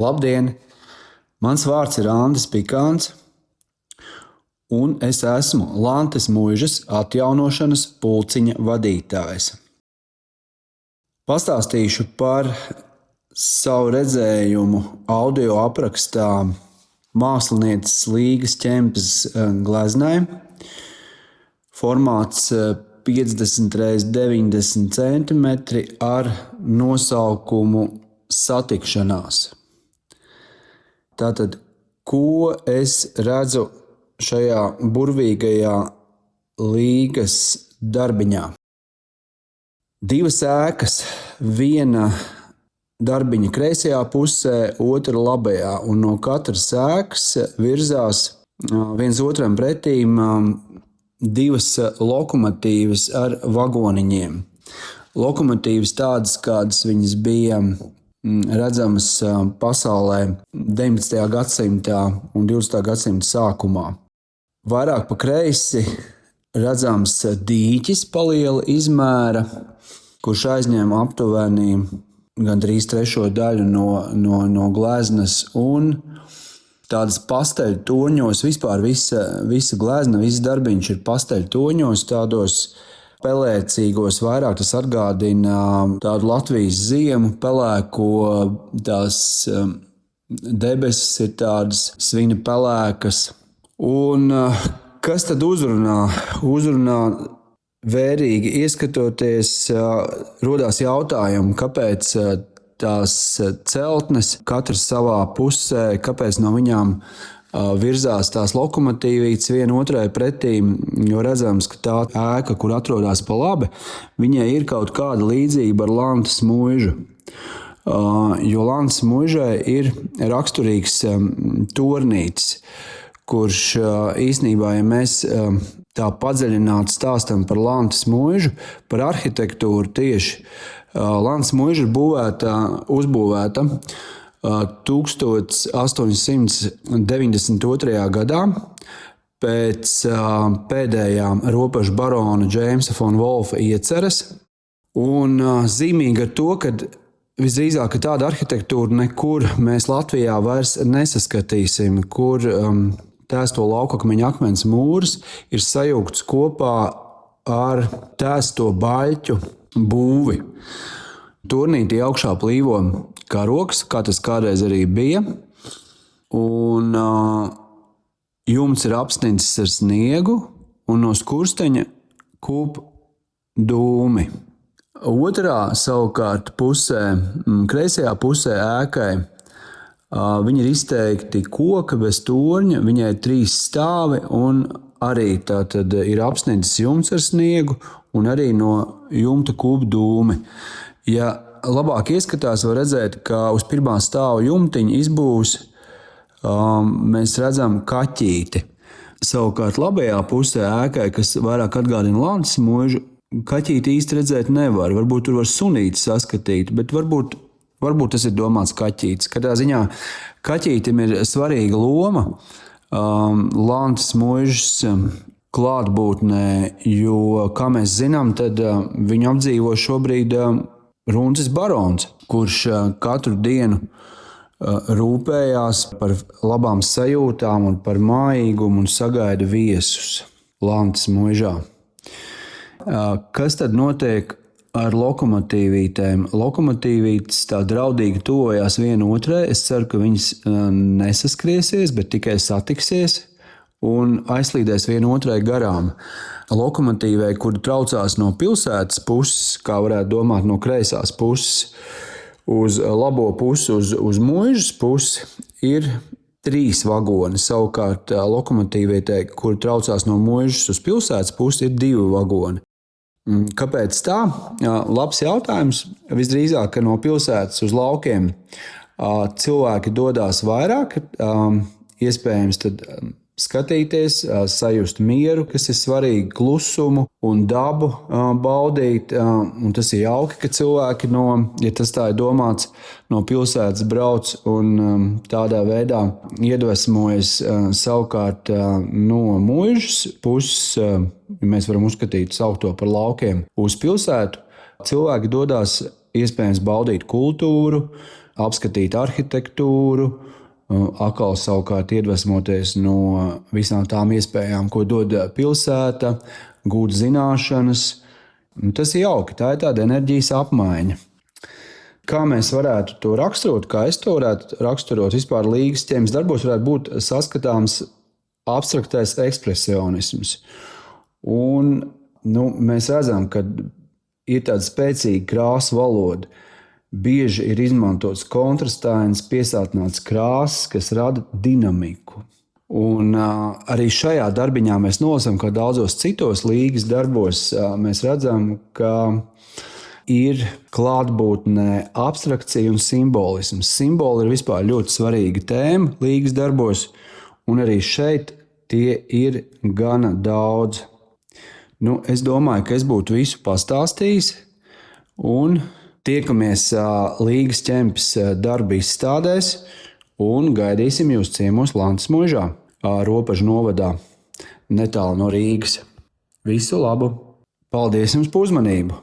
Labdien! Mans vārds ir Andris Pikāns, un es esmu Lantes Muižas atjaunošanas pulciņa vadītājs. Pastāstīšu par savu redzējumu audio aprakstā mākslinieces Līgas Ķempes gleznai. Formāts 50 x 90 cm ar nosaukumu Satikšanās. Tātad, ko es redzu šajā burvīgajā Līgas darbiņā? Divas ēkas, viena darbiņa kreisajā pusē, otra labajā, un no katras ēkas virzās viens otram pretīm divas lokomotīvas ar vagoniņiem. Lokomotīvas tādas, kādas viņas bija redzamas pasaulē 19. gadsimtā un 20. gadsimta sākumā. Vairāk pa kreisi redzams dīķis paliela izmēra, kurš aizņem aptuveni gandrīz trešo daļu no gleznas, un tādas pasteļu toņos, vispār visa glezna, viss darbiņš ir pasteļu toņos, tādos pelēcīgos, vairāk tas atgādina tādu Latvijas ziemu, pelēko, tās debesis ir tādas svina pelēkas. Un kas tad uzrunā? Uzrunā vērīgi ieskatoties, rodās jautājumi, kāpēc tās celtnes, katrs savā pusē, kāpēc no viņām virzās tās lokomotīvītes viena otrai pretīm, jo redzams, ka tā ēka, kur atrodas pa labi, viņai ir kaut kāda līdzība ar Lantes Muižu. Jo Lantes Muižai ir raksturīgs tornītis, kurš īsnībā, ja mēs tā padziļināti stāstam par Lantes Muižu, par arhitektūru tieši, Lantes Muiža ir uzbūvēta 1892. gadā pēc pēdējām robežu barona Džeimsa von Wolfa ieceres. Un zīmīgi ar to, ka visdrīzāk tāda arhitektūra nekur mēs Latvijā vairs nesaskatīsim, kur tēsto laukakmeņa akmens mūrs ir sajukts kopā ar tēsto baļķu būvi. Turnītī augšā plīvo karogs, kā tas kādreiz arī bija, un jumts ir apsnidzis ar sniegu, un no skursteņa kūp dūmi. Otrā savukārt pusē, kreisajā pusē ēkai, viņi ir izteikti koka bez torņa, viņai ir 3 stāvi, un arī tātad ir apsnidzis jumts ar sniegu, un arī no jumta kūp dūmi. Ja labāk ieskatās, var redzēt, ka uz pirmā stāva jumtiņa izbūs mēs redzam kaķīti. Savukārt labajā pusē ēkai, kas vairāk atgādina Lantes Muižu, kaķīti īsti redzēt nevar. Varbūt tur var sunīti saskatīt, bet varbūt tas ir domāts kaķītis. Katrā ziņā kaķītim ir svarīga loma Lantes Muižas klātbūtnē, jo, kā mēs zinām, tad viņu apdzīvo šobrīd Runcis barons, kurš katru dienu rūpējās par labām sajūtām un par mājīgumu un sagaida viesus Lantes Muižā. Kas tad notiek ar lokomotīvītēm? Lokomotīvītes tā draudīgi tuvojās viena otrai. Es ceru, ka viņas nesaskriesies, bet tikai satiksies un aizslīdēs viena otrai garām. Lokomotīvai, kur traucās no pilsētas puses, kā varētu domāt no kreisās puses, uz labo pusi, uz Muižas pusi, ir 3 vagoni. Savukārt lokomotīvai, kur traucās no Muižas uz pilsētas pusi, ir 2 vagoni. Kāpēc tā? Labs jautājums. Visdrīzāk, ka no pilsētas uz laukiem cilvēki dodās vairāk, iespējams tad skatīties, sajust mieru, kas ir svarīgi, klusumu un dabu baudīt. Un tas ir jauki, ka cilvēki, ja tas tā ir domāts, no pilsētas brauc un tādā veidā iedvesmojas savukārt no Muižas puses, mēs varam uzskatīt, saukt to par laukiem, uz pilsētu. Cilvēki dodās iespējams baudīt kultūru, apskatīt arhitektūru, atkal savukārt iedvesmoties no visām tām iespējām, ko dod pilsēta, gūt zināšanas. Tas ir jauki, tā ir tāda enerģijas apmaiņa. Kā mēs varētu to raksturot, kā es to varētu raksturot, vispār līgas ķēmes darbos varētu būt saskatāms abstraktais ekspresionisms. Un, mēs redzam, ka ir tāda spēcīga krāsu valoda. Bieži ir izmantots kontrastains, piesātināts krāsas, kas rada dinamiku. Un arī šajā darbiņā mēs nolasām, ka daudzos citos līgas darbos mēs redzam, ka ir klātbūtnē abstrakcija un simbolisms. Simboli ir vispār ļoti svarīga tēma līgas darbos, un arī šeit tie ir gana daudz. Es domāju, ka es būtu visu pastāstījis, un tiekamies līgas ķempes darba izstādēs un gaidīsim jūs ciemos Lantas muižā, Ropažu novadā, netālu no Rīgas. Visu labu! Paldies jums par uzmanību!